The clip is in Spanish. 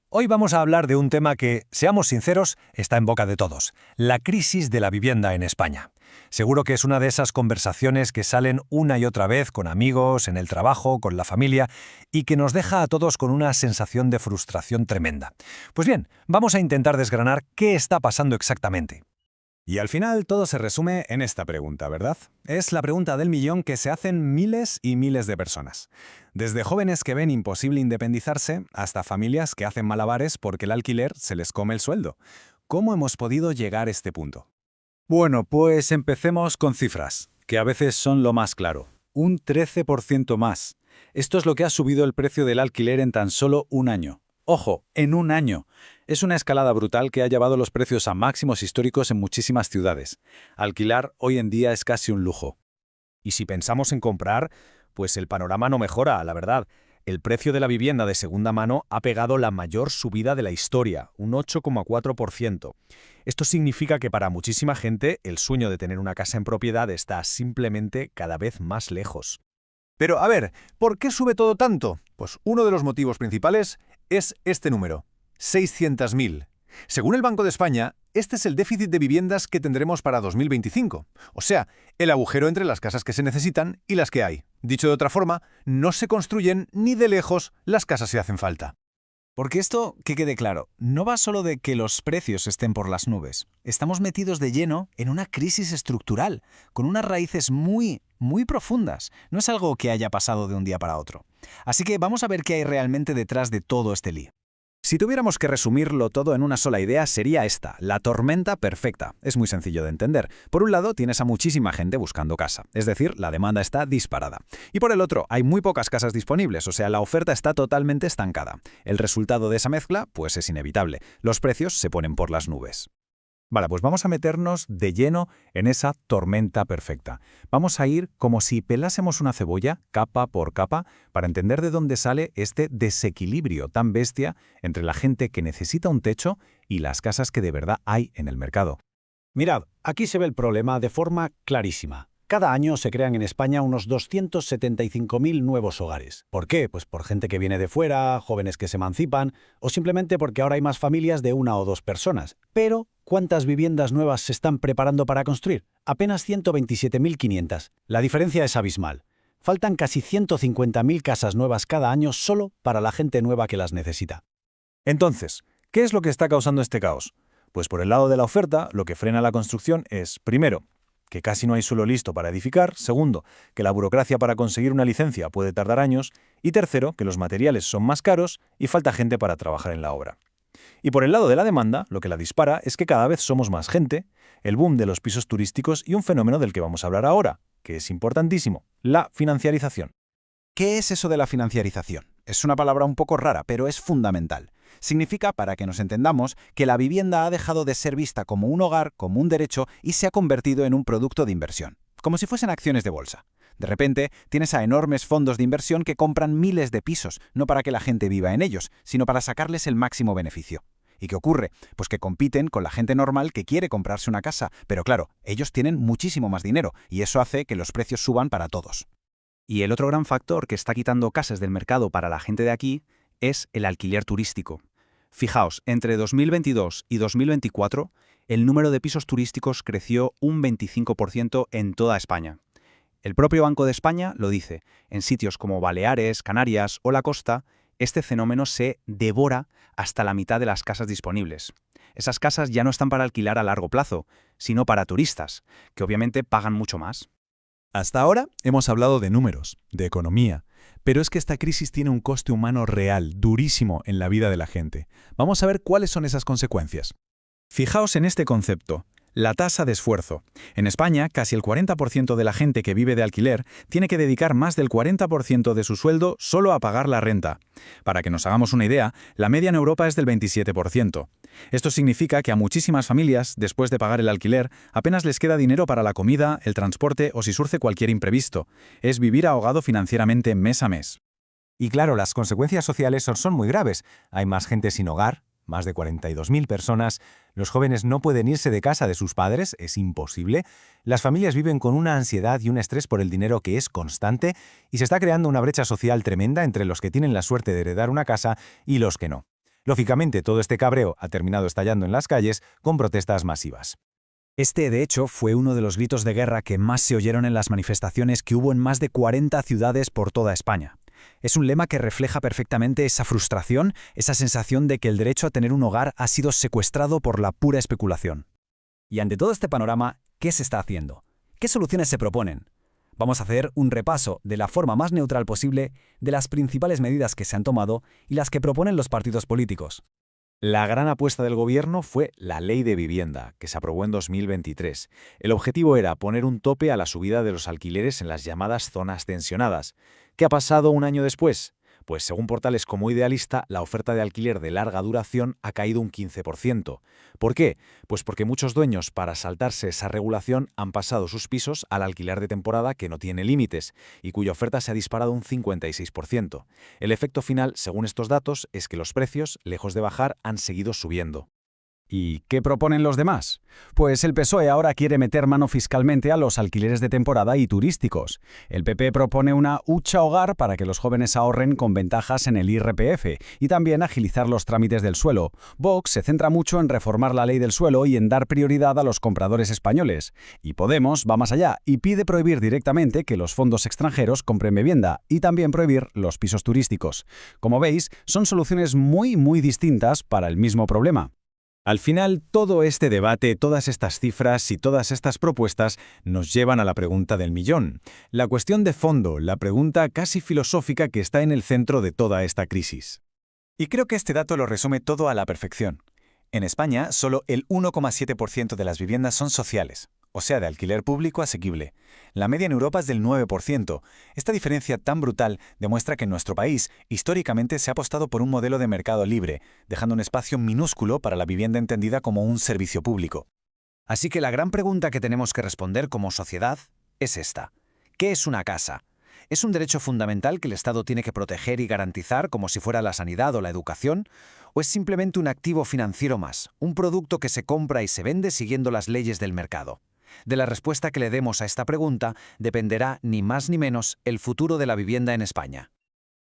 Hoy vamos a hablar de un tema que, seamos sinceros, está en boca de todos: la crisis de la vivienda en España. Seguro que es una de esas conversaciones que salen una y otra vez con amigos, en el trabajo, con la familia, y que nos deja a todos con una sensación de frustración tremenda. Pues bien, vamos a intentar desgranar qué está pasando exactamente. Y al final todo se resume en esta pregunta, ¿verdad? Es la pregunta del millón que se hacen miles y miles de personas. Desde jóvenes que ven imposible independizarse hasta familias que hacen malabares porque el alquiler se les come el sueldo. ¿Cómo hemos podido llegar a este punto? Bueno, pues empecemos con cifras, que a veces son lo más claro. Un 13% más. Esto es lo que ha subido el precio del alquiler en tan solo un año. ¡Ojo! En un año. Es una escalada brutal que ha llevado los precios a máximos históricos en muchísimas ciudades. Alquilar hoy en día es casi un lujo. Y si pensamos en comprar, pues el panorama no mejora, la verdad. El precio de la vivienda de segunda mano ha pegado la mayor subida de la historia, un 8,4%. Esto significa que para muchísima gente el sueño de tener una casa en propiedad está simplemente cada vez más lejos. Pero, a ver, ¿por qué sube todo tanto? Pues uno de los motivos principales es este número: 600.000. Según el Banco de España, este es el déficit de viviendas que tendremos para 2025. O sea, el agujero entre las casas que se necesitan y las que hay. Dicho de otra forma, no se construyen ni de lejos las casas que hacen falta. Porque esto, que quede claro, no va solo de que los precios estén por las nubes. Estamos metidos de lleno en una crisis estructural, con unas raíces muy profundas. No es algo que haya pasado de un día para otro. Así que vamos a ver qué hay realmente detrás de todo este lío. Si tuviéramos que resumirlo todo en una sola idea, sería esta: la tormenta perfecta. Es muy sencillo de entender. Por un lado, tienes a muchísima gente buscando casa, es decir, la demanda está disparada. Y por el otro, hay muy pocas casas disponibles, o sea, la oferta está totalmente estancada. El resultado de esa mezcla, pues es inevitable. Los precios se ponen por las nubes. Vale, pues vamos a meternos de lleno en esa tormenta perfecta. Vamos a ir como si pelásemos una cebolla, capa por capa, para entender de dónde sale este desequilibrio tan bestia entre la gente que necesita un techo y las casas que de verdad hay en el mercado. Mirad, aquí se ve el problema de forma clarísima. Cada año se crean en España unos 275.000 nuevos hogares. ¿Por qué? Pues por gente que viene de fuera, jóvenes que se emancipan, o simplemente porque ahora hay más familias de una o dos personas. Pero, ¿cuántas viviendas nuevas se están preparando para construir? Apenas 127.500. La diferencia es abismal. Faltan casi 150.000 casas nuevas cada año solo para la gente nueva que las necesita. Entonces, ¿qué es lo que está causando este caos? Pues por el lado de la oferta, lo que frena la construcción es, primero, que casi no hay suelo listo para edificar; segundo, que la burocracia para conseguir una licencia puede tardar años; y tercero, que los materiales son más caros y falta gente para trabajar en la obra. Y por el lado de la demanda, lo que la dispara es que cada vez somos más gente, el boom de los pisos turísticos y un fenómeno del que vamos a hablar ahora, que es importantísimo: la financiarización. ¿Qué es eso de la financiarización? Es una palabra un poco rara, pero es fundamental. Significa, para que nos entendamos, que la vivienda ha dejado de ser vista como un hogar, como un derecho, y se ha convertido en un producto de inversión, como si fuesen acciones de bolsa. De repente, tienes a enormes fondos de inversión que compran miles de pisos, no para que la gente viva en ellos, sino para sacarles el máximo beneficio. ¿Y qué ocurre? Pues que compiten con la gente normal que quiere comprarse una casa, pero claro, ellos tienen muchísimo más dinero, y eso hace que los precios suban para todos. Y el otro gran factor que está quitando casas del mercado para la gente de aquí es el alquiler turístico. Fijaos, entre 2022 y 2024, el número de pisos turísticos creció un 25% en toda España. El propio Banco de España lo dice: en sitios como Baleares, Canarias o la costa, este fenómeno se devora hasta la mitad de las casas disponibles. Esas casas ya no están para alquilar a largo plazo, sino para turistas, que obviamente pagan mucho más. Hasta ahora hemos hablado de números, de economía, pero es que esta crisis tiene un coste humano real, durísimo en la vida de la gente. Vamos a ver cuáles son esas consecuencias. Fijaos en este concepto: la tasa de esfuerzo. En España, casi el 40% de la gente que vive de alquiler tiene que dedicar más del 40% de su sueldo solo a pagar la renta. Para que nos hagamos una idea, la media en Europa es del 27%. Esto significa que a muchísimas familias, después de pagar el alquiler, apenas les queda dinero para la comida, el transporte o si surge cualquier imprevisto. Es vivir ahogado financieramente mes a mes. Y claro, las consecuencias sociales son muy graves. Hay más gente sin hogar, más de 42.000 personas. Los jóvenes no pueden irse de casa de sus padres, es imposible. Las familias viven con una ansiedad y un estrés por el dinero que es constante, y se está creando una brecha social tremenda entre los que tienen la suerte de heredar una casa y los que no. Lógicamente, todo este cabreo ha terminado estallando en las calles con protestas masivas. Este, de hecho, fue uno de los gritos de guerra que más se oyeron en las manifestaciones que hubo en más de 40 ciudades por toda España. Es un lema que refleja perfectamente esa frustración, esa sensación de que el derecho a tener un hogar ha sido secuestrado por la pura especulación. Y ante todo este panorama, ¿qué se está haciendo? ¿Qué soluciones se proponen? Vamos a hacer un repaso de la forma más neutral posible de las principales medidas que se han tomado y las que proponen los partidos políticos. La gran apuesta del gobierno fue la Ley de Vivienda, que se aprobó en 2023. El objetivo era poner un tope a la subida de los alquileres en las llamadas zonas tensionadas. ¿Qué ha pasado un año después? Pues según portales como Idealista, la oferta de alquiler de larga duración ha caído un 15%. ¿Por qué? Pues porque muchos dueños, para saltarse esa regulación, han pasado sus pisos al alquiler de temporada que no tiene límites y cuya oferta se ha disparado un 56%. El efecto final, según estos datos, es que los precios, lejos de bajar, han seguido subiendo. ¿Y qué proponen los demás? Pues el PSOE ahora quiere meter mano fiscalmente a los alquileres de temporada y turísticos. El PP propone una hucha hogar para que los jóvenes ahorren con ventajas en el IRPF y también agilizar los trámites del suelo. Vox se centra mucho en reformar la ley del suelo y en dar prioridad a los compradores españoles. Y Podemos va más allá y pide prohibir directamente que los fondos extranjeros compren vivienda y también prohibir los pisos turísticos. Como veis, son soluciones muy distintas para el mismo problema. Al final, todo este debate, todas estas cifras y todas estas propuestas nos llevan a la pregunta del millón. La cuestión de fondo, la pregunta casi filosófica que está en el centro de toda esta crisis. Y creo que este dato lo resume todo a la perfección. En España, solo el 1,7% de las viviendas son sociales, o sea, de alquiler público asequible. La media en Europa es del 9%. Esta diferencia tan brutal demuestra que en nuestro país, históricamente, se ha apostado por un modelo de mercado libre, dejando un espacio minúsculo para la vivienda entendida como un servicio público. Así que la gran pregunta que tenemos que responder como sociedad es esta. ¿Qué es una casa? ¿Es un derecho fundamental que el Estado tiene que proteger y garantizar como si fuera la sanidad o la educación? ¿O es simplemente un activo financiero más, un producto que se compra y se vende siguiendo las leyes del mercado? De la respuesta que le demos a esta pregunta dependerá ni más ni menos el futuro de la vivienda en España.